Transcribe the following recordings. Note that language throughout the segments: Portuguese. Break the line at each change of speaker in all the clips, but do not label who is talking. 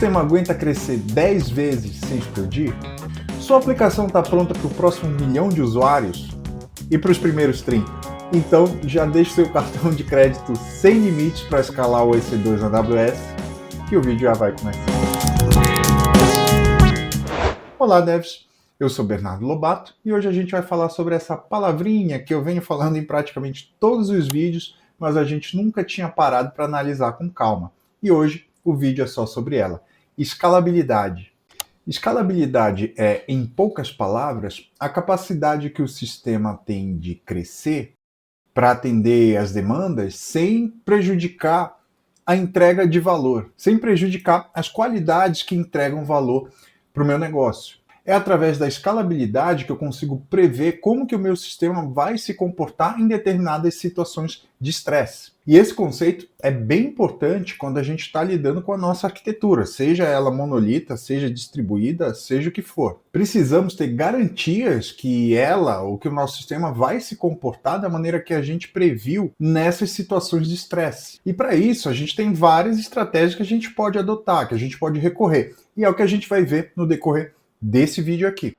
sistema aguenta crescer 10 vezes sem explodir? Sua aplicação está pronta para o próximo 1 milhão de usuários? E para os primeiros 30? Então já deixe seu cartão de crédito sem limites para escalar o EC2 na AWS, que o vídeo já vai começar. Olá devs, eu sou Bernardo Lobato e hoje a gente vai falar sobre essa palavrinha que eu venho falando em praticamente todos os vídeos, mas a gente nunca tinha parado para analisar com calma. E hoje o vídeo é só sobre ela. Escalabilidade. Escalabilidade é, em poucas palavras, a capacidade que o sistema tem de crescer para atender as demandas sem prejudicar a entrega de valor, sem prejudicar as qualidades que entregam valor para o meu negócio. É através da escalabilidade que eu consigo prever como que o meu sistema vai se comportar em determinadas situações de estresse. E esse conceito é bem importante quando a gente está lidando com a nossa arquitetura, seja ela monolita, seja distribuída, seja o que for. Precisamos ter garantias que ela ou que o nosso sistema vai se comportar da maneira que a gente previu nessas situações de estresse. E para isso a gente tem várias estratégias que a gente pode adotar, que a gente pode recorrer. E é o que a gente vai ver no decorrer desse vídeo aqui.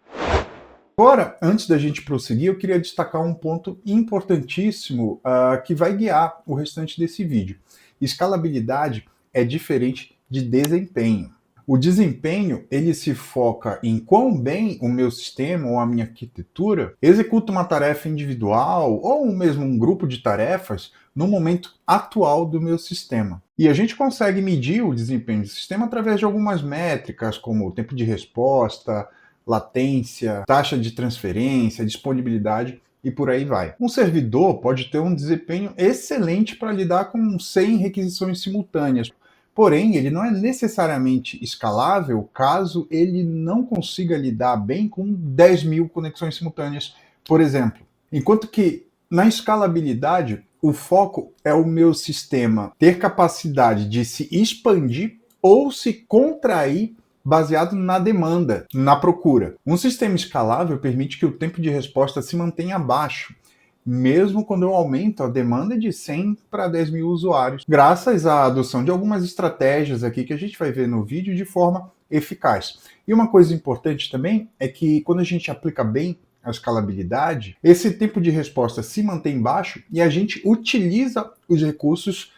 Agora, antes da gente prosseguir, eu queria destacar um ponto importantíssimo que vai guiar o restante desse vídeo. Escalabilidade é diferente de desempenho. O desempenho, ele se foca em quão bem o meu sistema ou a minha arquitetura executa uma tarefa individual ou mesmo um grupo de tarefas no momento atual do meu sistema. E a gente consegue medir o desempenho do sistema através de algumas métricas, como o tempo de resposta, latência, taxa de transferência, disponibilidade e por aí vai. Um servidor pode ter um desempenho excelente para lidar com 100 requisições simultâneas, porém ele não é necessariamente escalável caso ele não consiga lidar bem com 10.000 conexões simultâneas, por exemplo. Enquanto que na escalabilidade, o foco é o meu sistema ter capacidade de se expandir ou se contrair baseado na demanda, na procura. Um sistema escalável permite que o tempo de resposta se mantenha baixo, mesmo quando eu aumento a demanda de 100 para 10.000 usuários, graças à adoção de algumas estratégias aqui que a gente vai ver no vídeo de forma eficaz. E uma coisa importante também é que quando a gente aplica bem a escalabilidade, esse tempo de resposta se mantém baixo e a gente utiliza os recursos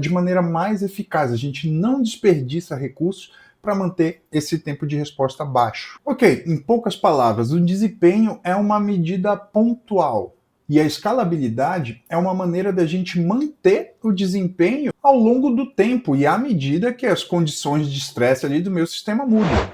de maneira mais eficaz. A gente não desperdiça recursos para manter esse tempo de resposta baixo. Ok, em poucas palavras, o desempenho é uma medida pontual e a escalabilidade é uma maneira da gente manter o desempenho ao longo do tempo e à medida que as condições de estresse ali do meu sistema mudam.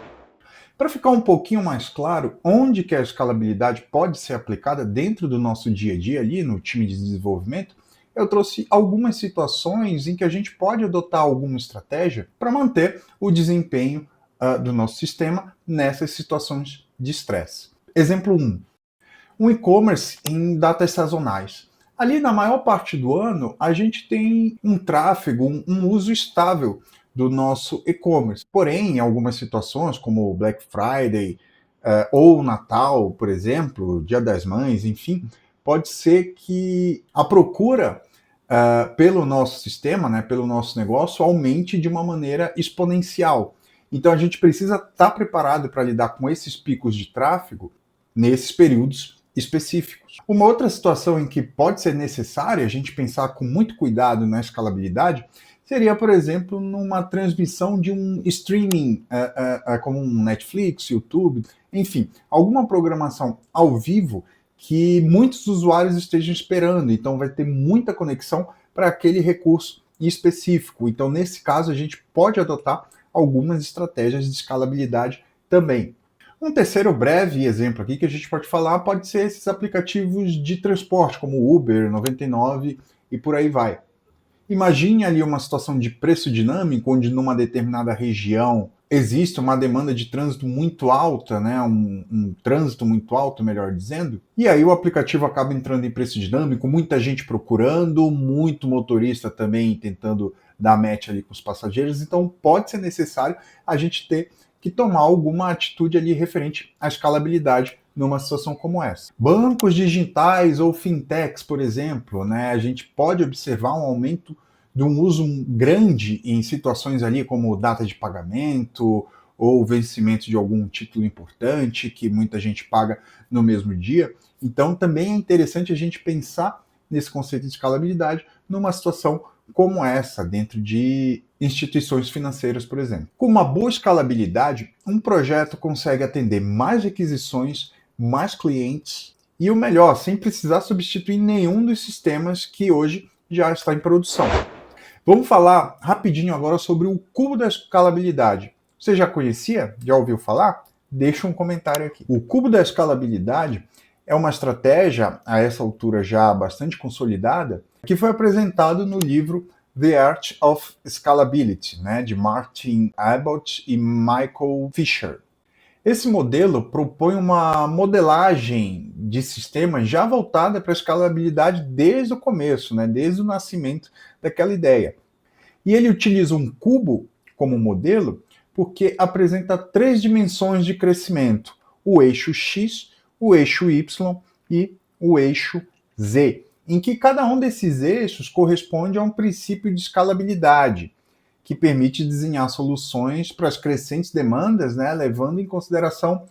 Para ficar um pouquinho mais claro onde que a escalabilidade pode ser aplicada dentro do nosso dia a dia ali no time de desenvolvimento, eu trouxe algumas situações em que a gente pode adotar alguma estratégia para manter o desempenho do nosso sistema nessas situações de estresse. Exemplo 1. Um e-commerce em datas sazonais. Ali na maior parte do ano, a gente tem um tráfego, um uso estável do nosso e-commerce. Porém, em algumas situações, como o Black Friday ou o Natal, por exemplo, Dia das Mães, enfim, pode ser que a procura pelo nosso sistema, né, pelo nosso negócio, aumente de uma maneira exponencial. Então a gente precisa estar preparado para lidar com esses picos de tráfego nesses períodos específicos. Uma outra situação em que pode ser necessária a gente pensar com muito cuidado na escalabilidade seria, por exemplo, numa transmissão de um streaming, como um Netflix, YouTube, enfim, alguma programação ao vivo que muitos usuários estejam esperando. Então vai ter muita conexão para aquele recurso específico. Então, nesse caso, a gente pode adotar algumas estratégias de escalabilidade também. Um terceiro breve exemplo aqui que a gente pode falar pode ser esses aplicativos de transporte, como Uber, 99 e por aí vai. Imagine ali uma situação de preço dinâmico, onde numa determinada região existe uma demanda de trânsito muito alta, né? um trânsito muito alto, melhor dizendo, e aí o aplicativo acaba entrando em preço dinâmico, muita gente procurando, muito motorista também tentando dar match ali com os passageiros, então pode ser necessário a gente ter que tomar alguma atitude ali referente à escalabilidade numa situação como essa. Bancos digitais ou fintechs, por exemplo, né, a gente pode observar um aumento de um uso grande em situações ali como data de pagamento ou vencimento de algum título importante que muita gente paga no mesmo dia. Então, também é interessante a gente pensar nesse conceito de escalabilidade numa situação como essa, dentro de instituições financeiras, por exemplo. Com uma boa escalabilidade, um projeto consegue atender mais requisições, mais clientes e o melhor, sem precisar substituir nenhum dos sistemas que hoje já está em produção. Vamos falar rapidinho agora sobre o cubo da escalabilidade. Você já conhecia? Já ouviu falar? Deixa um comentário aqui. O cubo da escalabilidade é uma estratégia, a essa altura já bastante consolidada, que foi apresentado no livro The Art of Scalability, né, de Martin Abbott e Michael Fisher. Esse modelo propõe uma modelagem de sistemas já voltada para a escalabilidade desde o começo, né, desde o nascimento daquela ideia. E ele utiliza um cubo como modelo porque apresenta 3 dimensões de crescimento: o eixo X, o eixo Y e o eixo Z, em que cada um desses eixos corresponde a um princípio de escalabilidade, que permite desenhar soluções para as crescentes demandas, né, levando em consideração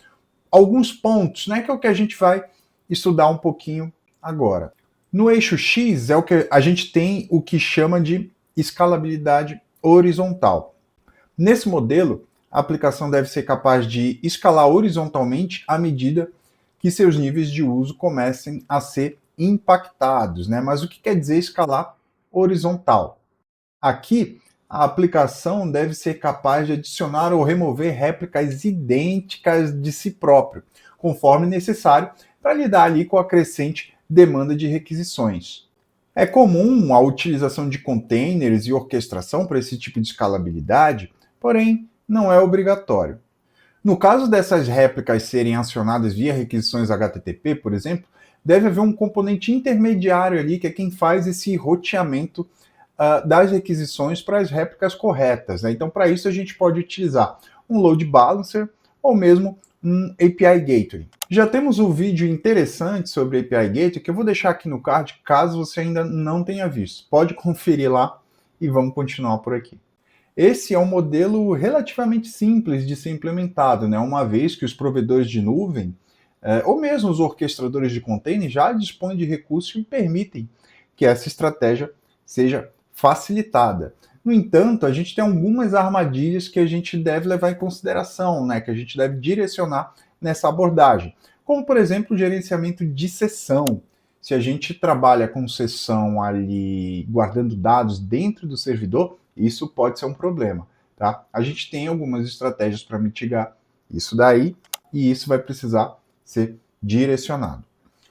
alguns pontos, né, que é o que a gente vai estudar um pouquinho agora. No eixo X é o que a gente tem o que chama de escalabilidade horizontal. Nesse modelo, a aplicação deve ser capaz de escalar horizontalmente à medida que seus níveis de uso comecem a ser impactados, né? Mas o que quer dizer escalar horizontal? Aqui, a aplicação deve ser capaz de adicionar ou remover réplicas idênticas de si próprio, conforme necessário, para lidar ali com a crescente demanda de requisições. É comum a utilização de containers e orquestração para esse tipo de escalabilidade, porém não é obrigatório. No caso dessas réplicas serem acionadas via requisições HTTP, por exemplo, deve haver um componente intermediário ali, que é quem faz esse roteamento das requisições para as réplicas corretas, né? Então, para isso, a gente pode utilizar um load balancer ou mesmo um API Gateway. Já temos um vídeo interessante sobre API Gateway que eu vou deixar aqui no card, caso você ainda não tenha visto. Pode conferir lá e vamos continuar por aqui. Esse é um modelo relativamente simples de ser implementado, né? Uma vez que os provedores de nuvem, ou mesmo os orquestradores de container, já dispõem de recursos e permitem que essa estratégia seja facilitada. No entanto, a gente tem algumas armadilhas que a gente deve levar em consideração, né? Que a gente deve direcionar nessa abordagem. Como, por exemplo, o gerenciamento de sessão. Se a gente trabalha com sessão ali guardando dados dentro do servidor, isso pode ser um problema, tá? A gente tem algumas estratégias para mitigar isso daí e isso vai precisar ser direcionado.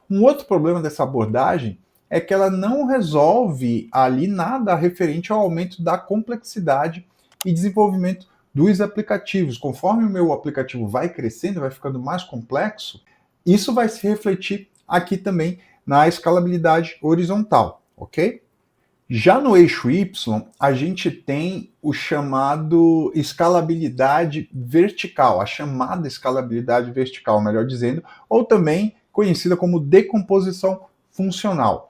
Um outro problema dessa abordagem é que ela não resolve ali nada referente ao aumento da complexidade e desenvolvimento dos aplicativos. Conforme o meu aplicativo vai crescendo, vai ficando mais complexo, isso vai se refletir aqui também na escalabilidade horizontal, ok? Já no eixo Y, a gente tem o chamado escalabilidade vertical, a chamada escalabilidade vertical, melhor dizendo, ou também conhecida como decomposição funcional.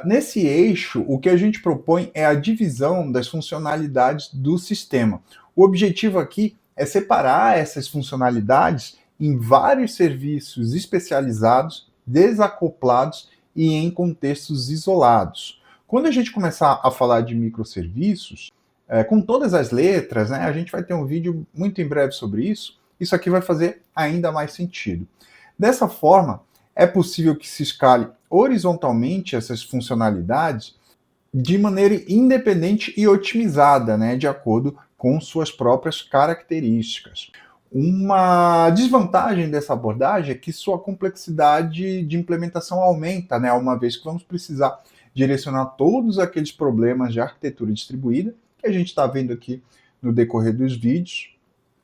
Nesse eixo, o que a gente propõe é a divisão das funcionalidades do sistema. O objetivo aqui é separar essas funcionalidades em vários serviços especializados, desacoplados e em contextos isolados. Quando a gente começar a falar de microserviços, com todas as letras, né, a gente vai ter um vídeo muito em breve sobre isso, isso aqui vai fazer ainda mais sentido. Dessa forma, é possível que se escale horizontalmente essas funcionalidades de maneira independente e otimizada, né, de acordo com suas próprias características. Uma desvantagem dessa abordagem é que sua complexidade de implementação aumenta, né, uma vez que vamos precisar direcionar todos aqueles problemas de arquitetura distribuída que a gente está vendo aqui no decorrer dos vídeos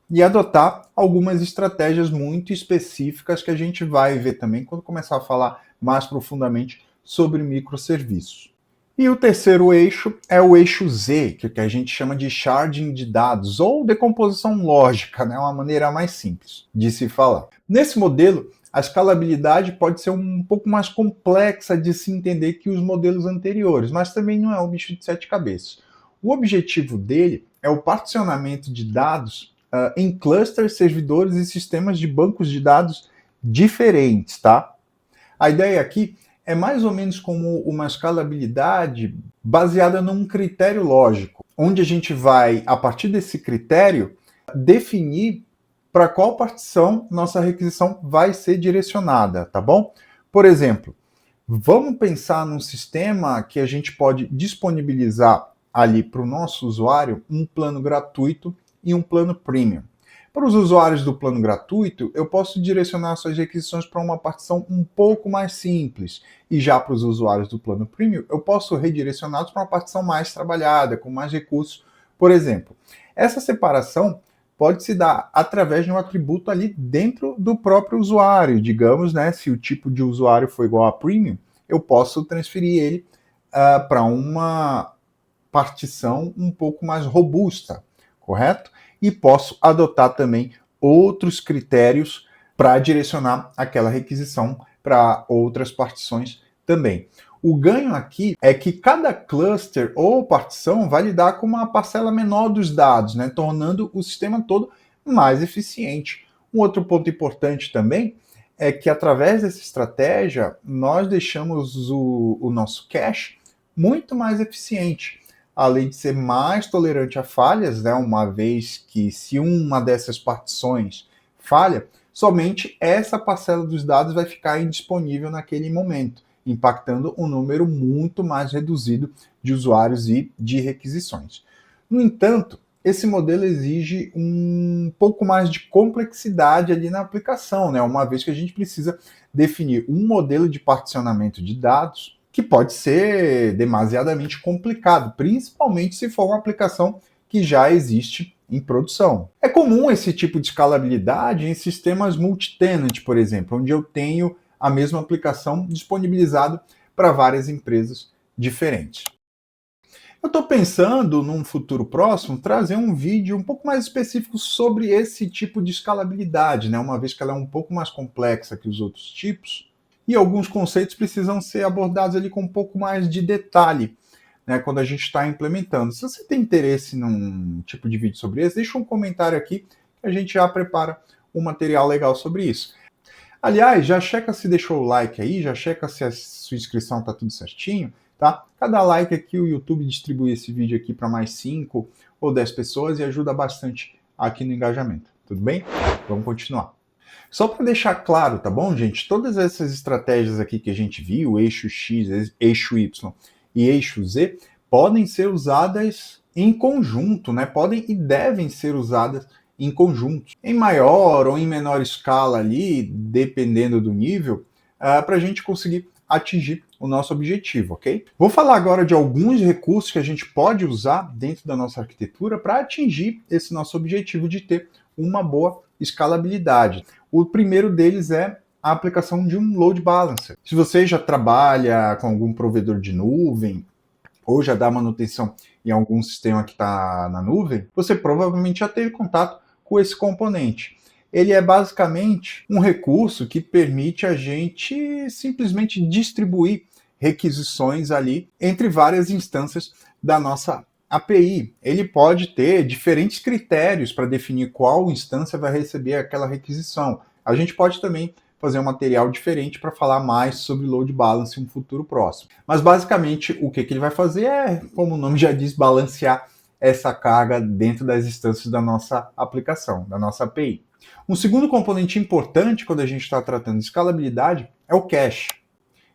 e adotar algumas estratégias muito específicas que a gente vai ver também quando começar a falar mais profundamente sobre microserviços. E o terceiro eixo é o eixo Z, que a gente chama de sharding de dados, ou decomposição lógica, né? Uma maneira mais simples de se falar. Nesse modelo, a escalabilidade pode ser um pouco mais complexa de se entender que os modelos anteriores, mas também não é um bicho de sete cabeças. O objetivo dele é o particionamento de dados em clusters, servidores e sistemas de bancos de dados diferentes, tá? A ideia aqui é mais ou menos como uma escalabilidade baseada num critério lógico, onde a gente vai, a partir desse critério, definir para qual partição nossa requisição vai ser direcionada, tá bom? Por exemplo, vamos pensar num sistema que a gente pode disponibilizar ali para o nosso usuário um plano gratuito e um plano premium. Para os usuários do plano gratuito, eu posso direcionar suas requisições para uma partição um pouco mais simples. E já para os usuários do plano premium, eu posso redirecioná-los para uma partição mais trabalhada, com mais recursos, por exemplo. Essa separação pode se dar através de um atributo ali dentro do próprio usuário. Digamos, né, se o tipo de usuário for igual a premium, eu posso transferir ele para uma partição um pouco mais robusta, correto? E posso adotar também outros critérios para direcionar aquela requisição para outras partições também. O ganho aqui é que cada cluster ou partição vai lidar com uma parcela menor dos dados, né, tornando o sistema todo mais eficiente. Um outro ponto importante também é que através dessa estratégia nós deixamos o nosso cache muito mais eficiente, além de ser mais tolerante a falhas, né, uma vez que se uma dessas partições falha, somente essa parcela dos dados vai ficar indisponível naquele momento, impactando um número muito mais reduzido de usuários e de requisições. No entanto, esse modelo exige um pouco mais de complexidade ali na aplicação, né, uma vez que a gente precisa definir um modelo de particionamento de dados que pode ser demasiadamente complicado, principalmente se for uma aplicação que já existe em produção. É comum esse tipo de escalabilidade em sistemas multi-tenant, por exemplo, onde eu tenho a mesma aplicação disponibilizada para várias empresas diferentes. Eu estou pensando, num futuro próximo, trazer um vídeo um pouco mais específico sobre esse tipo de escalabilidade, né? Uma vez que ela é um pouco mais complexa que os outros tipos, e alguns conceitos precisam ser abordados ali com um pouco mais de detalhe, né, quando a gente está implementando. Se você tem interesse num tipo de vídeo sobre isso, deixa um comentário aqui que a gente já prepara um material legal sobre isso. Aliás, já checa se deixou o like aí, já checa se a sua inscrição está tudo certinho, tá? Cada like aqui o YouTube distribui esse vídeo aqui para mais 5 ou 10 pessoas e ajuda bastante aqui no engajamento. Tudo bem? Vamos continuar. Só para deixar claro, tá bom, gente? Todas essas estratégias aqui que a gente viu, eixo X, eixo Y e eixo Z, podem ser usadas em conjunto, né? Podem e devem ser usadas em conjunto, em maior ou em menor escala ali, dependendo do nível, para a gente conseguir atingir o nosso objetivo, ok? Vou falar agora de alguns recursos que a gente pode usar dentro da nossa arquitetura para atingir esse nosso objetivo de ter uma boa escalabilidade. O primeiro deles é a aplicação de um load balancer. Se você já trabalha com algum provedor de nuvem ou já dá manutenção em algum sistema que está na nuvem, você provavelmente já teve contato com esse componente. Ele é basicamente um recurso que permite a gente simplesmente distribuir requisições ali entre várias instâncias da nossa API. Ele pode ter diferentes critérios para definir qual instância vai receber aquela requisição. A gente pode também fazer um material diferente para falar mais sobre load balance em um futuro próximo. Mas basicamente o que ele vai fazer é, como o nome já diz, balancear essa carga dentro das instâncias da nossa aplicação, da nossa API. Um segundo componente importante quando a gente está tratando de escalabilidade é o cache.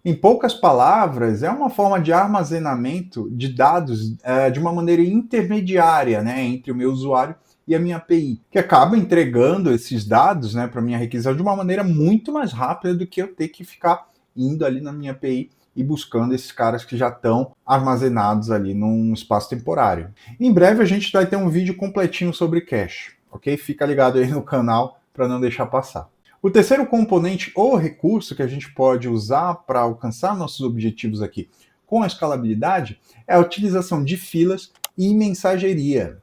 Em poucas palavras, é uma forma de armazenamento de dados de uma maneira intermediária, né, entre o meu usuário e a minha API, que acaba entregando esses dados, né, para a minha requisição de uma maneira muito mais rápida do que eu ter que ficar indo ali na minha API e buscando esses caras que já estão armazenados ali num espaço temporário. Em breve a gente vai ter um vídeo completinho sobre cache, ok? Fica ligado aí no canal para não deixar passar. O terceiro componente ou recurso que a gente pode usar para alcançar nossos objetivos aqui com a escalabilidade é a utilização de filas e mensageria.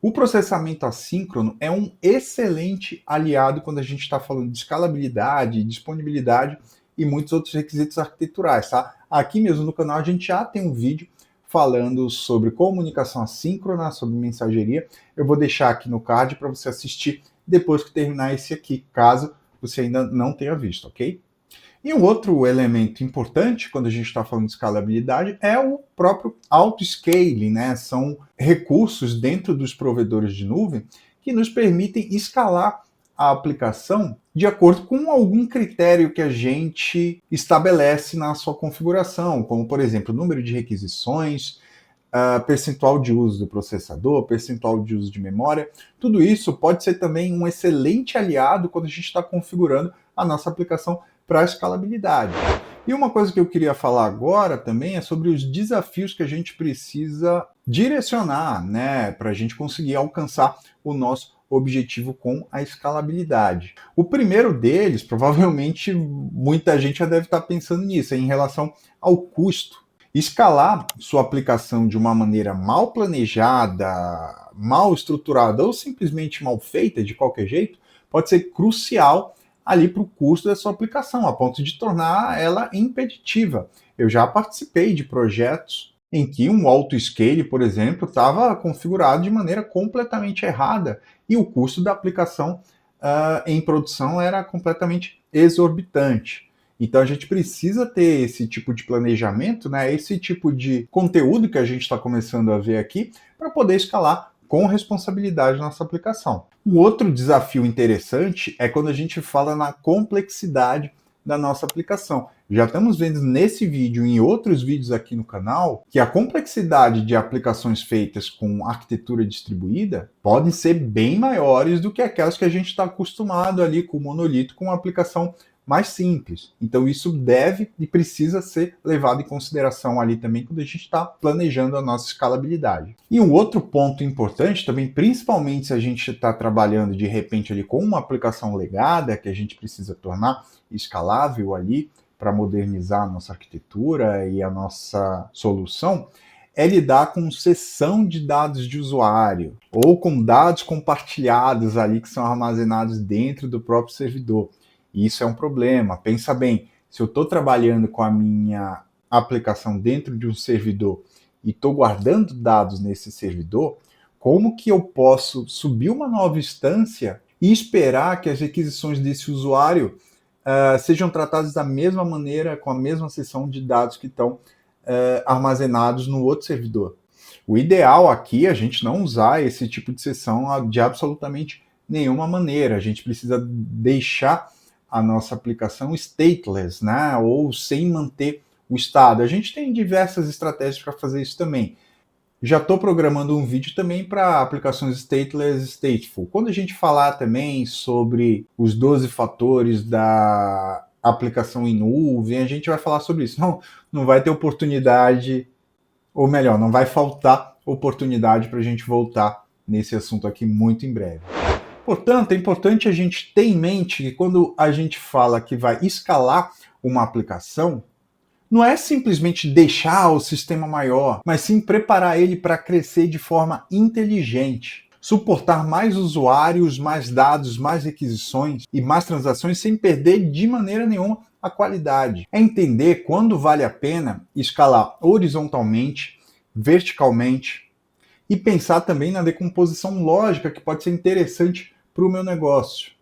O processamento assíncrono é um excelente aliado quando a gente está falando de escalabilidade, disponibilidade e muitos outros requisitos arquiteturais, tá? Aqui mesmo no canal a gente já tem um vídeo falando sobre comunicação assíncrona, sobre mensageria. Eu vou deixar aqui no card para você assistir depois que terminar esse aqui, caso você ainda não tenha visto, ok? E um outro elemento importante quando a gente está falando de escalabilidade é o próprio auto-scaling, né? São recursos dentro dos provedores de nuvem que nos permitem escalar a aplicação de acordo com algum critério que a gente estabelece na sua configuração, como, por exemplo, número de requisições, percentual de uso do processador, percentual de uso de memória. Tudo isso pode ser também um excelente aliado quando a gente está configurando a nossa aplicação para a escalabilidade. E uma coisa que eu queria falar agora também é sobre os desafios que a gente precisa direcionar, né, para a gente conseguir alcançar o nosso objetivo com a escalabilidade. O primeiro deles, provavelmente muita gente já deve estar pensando nisso, é em relação ao custo. Escalar sua aplicação de uma maneira mal planejada, mal estruturada ou simplesmente mal feita de qualquer jeito pode ser crucial ali para o custo da sua aplicação, a ponto de tornar ela impeditiva. Eu já participei de projetos em que um auto-scale, por exemplo, estava configurado de maneira completamente errada e o custo da aplicação em produção era completamente exorbitante. Então a gente precisa ter esse tipo de planejamento, né, esse tipo de conteúdo que a gente está começando a ver aqui, para poder escalar com responsabilidade nossa aplicação. Um outro desafio interessante é quando a gente fala na complexidade da nossa aplicação. Já estamos vendo nesse vídeo e em outros vídeos aqui no canal que a complexidade de aplicações feitas com arquitetura distribuída podem ser bem maiores do que aquelas que a gente está acostumado ali com o monolito, com uma aplicação mais simples. Então isso deve e precisa ser levado em consideração ali também quando a gente está planejando a nossa escalabilidade. E um outro ponto importante também, principalmente se a gente está trabalhando de repente ali com uma aplicação legada que a gente precisa tornar escalável ali para modernizar a nossa arquitetura e a nossa solução, é lidar com cessão de dados de usuário ou com dados compartilhados ali que são armazenados dentro do próprio servidor. E isso é um problema. Pensa bem, se eu estou trabalhando com a minha aplicação dentro de um servidor e estou guardando dados nesse servidor, como que eu posso subir uma nova instância e esperar que as requisições desse usuário sejam tratadas da mesma maneira, com a mesma seção de dados que estão armazenados no outro servidor? O ideal aqui é a gente não usar esse tipo de seção de absolutamente nenhuma maneira. A gente precisa deixar a nossa aplicação stateless, né? Ou sem manter o estado. A gente tem diversas estratégias para fazer isso também. Já estou programando um vídeo também para aplicações stateless e stateful. Quando a gente falar também sobre os 12 fatores da aplicação em nuvem, a gente vai falar sobre isso. Não vai ter oportunidade, ou melhor, não vai faltar oportunidade para a gente voltar nesse assunto aqui muito em breve. Portanto, é importante a gente ter em mente que quando a gente fala que vai escalar uma aplicação, não é simplesmente deixar o sistema maior, mas sim preparar ele para crescer de forma inteligente, suportar mais usuários, mais dados, mais requisições e mais transações sem perder de maneira nenhuma a qualidade. É entender quando vale a pena escalar horizontalmente, verticalmente e pensar também na decomposição lógica que pode ser interessante para o meu negócio.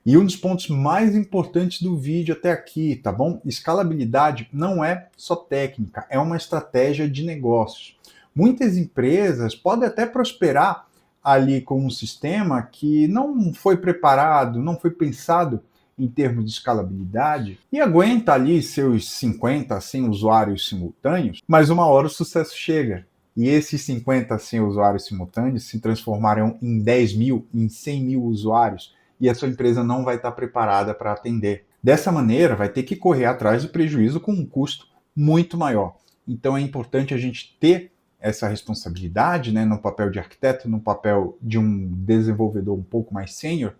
E um dos pontos mais importantes do vídeo até aqui, tá bom? Escalabilidade não é só técnica, é uma estratégia de negócios. Muitas empresas podem até prosperar ali com um sistema que não foi preparado, não foi pensado em termos de escalabilidade e aguenta ali seus 50, 100 usuários simultâneos, mas uma hora o sucesso chega. E esses 50, 100 usuários simultâneos se transformarão em 10 mil, em 100 mil usuários, e a sua empresa não vai estar preparada para atender. Dessa maneira, vai ter que correr atrás do prejuízo com um custo muito maior. Então é importante a gente ter essa responsabilidade, né, no papel de arquiteto, no papel de um desenvolvedor um pouco mais sênior,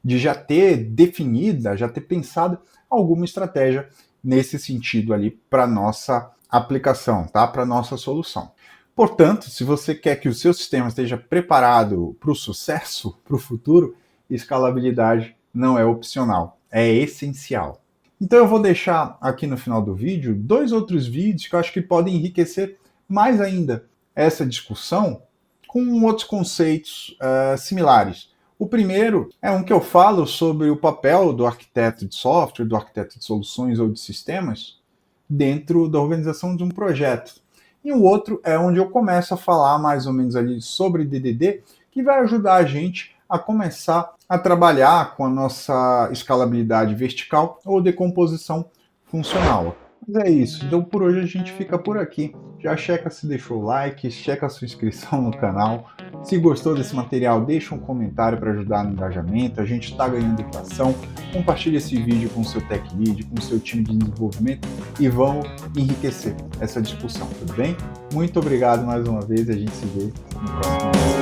de já ter definida, já ter pensado alguma estratégia nesse sentido ali para nossa aplicação, tá? Para nossa solução. Portanto, se você quer que o seu sistema esteja preparado para o sucesso, para o futuro, escalabilidade não é opcional, é essencial. Então eu vou deixar aqui no final do vídeo 2 outros vídeos que eu acho que podem enriquecer mais ainda essa discussão com outros conceitos similares. O primeiro é um que eu falo sobre o papel do arquiteto de software, do arquiteto de soluções ou de sistemas dentro da organização de um projeto. E o outro é onde eu começo a falar mais ou menos ali sobre DDD, que vai ajudar a gente a começar a trabalhar com a nossa escalabilidade vertical ou decomposição funcional. Mas é isso. Então por hoje a gente fica por aqui. Já checa se deixou o like, checa a sua inscrição no canal. Se gostou desse material, deixa um comentário para ajudar no engajamento. A gente está ganhando tração. Compartilhe esse vídeo com o seu tech lead, com o seu time de desenvolvimento e vamos enriquecer essa discussão, tudo bem? Muito obrigado mais uma vez e a gente se vê no próximo vídeo.